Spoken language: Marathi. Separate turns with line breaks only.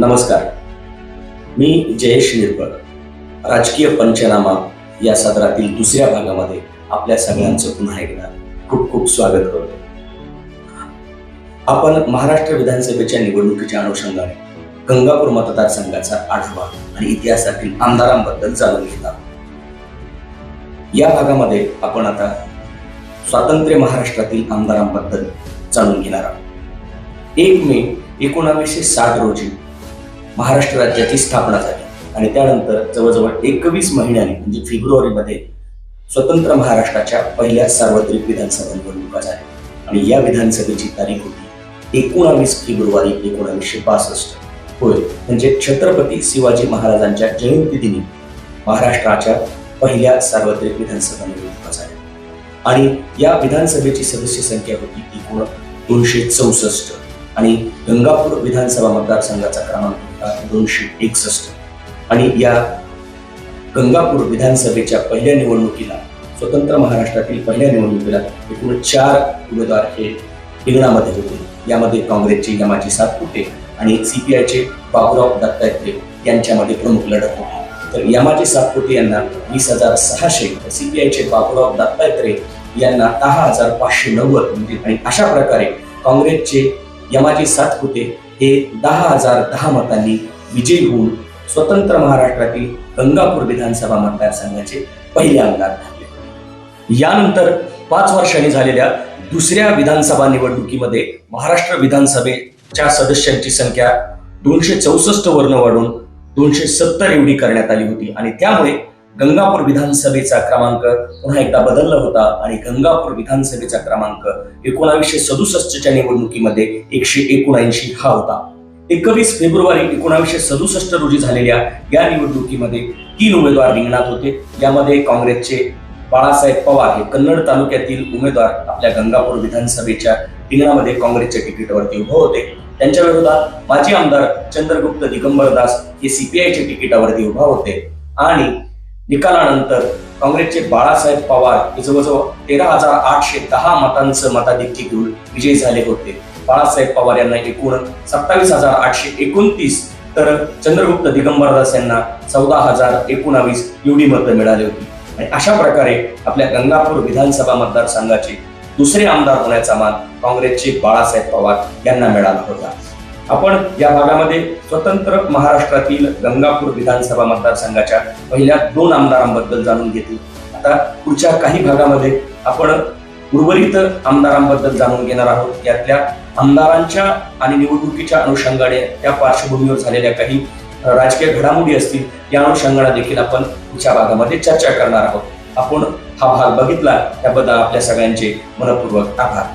नमस्कार, मी जयेश निर्भळ. राजकीय पंचनामा या सदरातील दुसऱ्या भागामध्ये आपल्या सगळ्यांचं पुन्हा एकदा खूप खूप स्वागत करतो. आपण महाराष्ट्र विधानसभेच्या निवडणुकीच्या अनुषंगाने गंगापूर मतदारसंघाचा आढावा आणि इतिहासातील आमदारांबद्दल जाणून घेत आहोत. या भागामध्ये आपण आता स्वातंत्र्य महाराष्ट्रातील आमदारांबद्दल जाणून घेणार आहोत. 1 मे 1960 रोजी महाराष्ट्र राज्याची स्थापना झाली आणि त्यानंतर जवळजवळ 21 महिन्यांनी म्हणजे फेब्रुवारीमध्ये स्वतंत्र महाराष्ट्राच्या पहिल्या सार्वत्रिक विधानसभा निवडणुका झाल्या आणि या विधानसभेची तारीख होती 19 फेब्रुवारी 1962. होय, म्हणजे छत्रपती शिवाजी महाराजांच्या जयंती दिनी महाराष्ट्राच्या पहिल्या सार्वत्रिक विधानसभा निवडणुका झाल्या आणि या विधानसभेची सदस्य संख्या होती एकूण 264 आणि गंगापूर विधानसभा मतदारसंघाचा क्रमांक होता 261. आणि या गंगापूर विधानसभेच्या पहिल्या निवडणुकीला, स्वतंत्र महाराष्ट्रातील पहिल्या निवडणुकीला एकूण 4 उमेदवार हे रिंगणामध्ये होते. यामध्ये काँग्रेसचे यमाजी सातपुते आणि सीपीआयचे बाबूराव दत्तात्रय यांच्यामध्ये प्रमुख लढत होती. तर यमाजी सातपुते यांना 20,600, सीपीआयचे बाबूराव दत्तात्रय यांना 10,590 म्हणजे. आणि अशा प्रकारे काँग्रेसचे यमाजी सातपुते हे 10,010 मतांनी विजयी होऊन स्वतंत्र महाराष्ट्रातील गंगापूर विधानसभा मतदारसंघाचे पहिले आमदार ठरले. यानंतर 5 वर्षांनी झालेल्या दुसऱ्या विधानसभा निवडणुकीमध्ये महाराष्ट्र विधानसभेच्या सदस्यांची संख्या 264 वरून वाढून 270 एवढी करण्यात आली होती आणि त्यामुळे गंगापूर विधानसभेचा क्रमांक पुन्हा एकदा बदलला होता आणि गंगापूर विधानसभेचा क्रमांक 1967च्या निवडणुकीमध्ये 179 हा होता. 21 फेब्रुवारी 1967 रोजी झालेल्या या निवडणुकीमध्ये 3 उमेदवार रिंगणात होते. यामध्ये काँग्रेसचे बाळासाहेब पवार हे कन्नड तालुक्यातील उमेदवार आपल्या गंगापूर विधानसभेच्या रिंगणामध्ये काँग्रेसच्या तिकीटावरती उभे होते. त्यांच्या विरोधात माजी आमदार चंद्रगुप्त दिगंबर दास हे सीपीआयच्या तिकीटावरती उभा होते आणि निकालानंतर काँग्रेसचे बाळासाहेब पवार हे जवळजवळ 13,810 मतांचं मताधिक्य घेऊन विजयी झाले होते. बाळासाहेब पवार यांना एकूण 27,829 तर चंद्रगुप्त दिगंबर दास यांना 14,019 एवढी मतं मिळाली होती. आणि अशा प्रकारे आपल्या गंगापूर विधानसभा मतदारसंघाचे दुसरे आमदार होण्याचा मान काँग्रेसचे बाळासाहेब पवार यांना मिळाला होता. आपण या भागामध्ये स्वतंत्र महाराष्ट्रातील गंगापूर विधानसभा मतदारसंघाच्या पहिल्या 2 आमदारांबद्दल जाणून घेतले. आता पुढच्या काही भागामध्ये आपण उर्वरित आमदारांबद्दल जाणून घेणार आहोत. यातल्या आमदारांच्या आणि निवडणुकीच्या अनुषंगाने त्या पार्श्वभूमीवर झालेल्या काही राजकीय घडामोडी असतील, या अनुषंगाने देखील आपण पुढच्या भागामध्ये चर्चा करणार आहोत. आपण हा भाग बघितला त्याबद्दल आपल्या सगळ्यांचे मनपूर्वक आभार.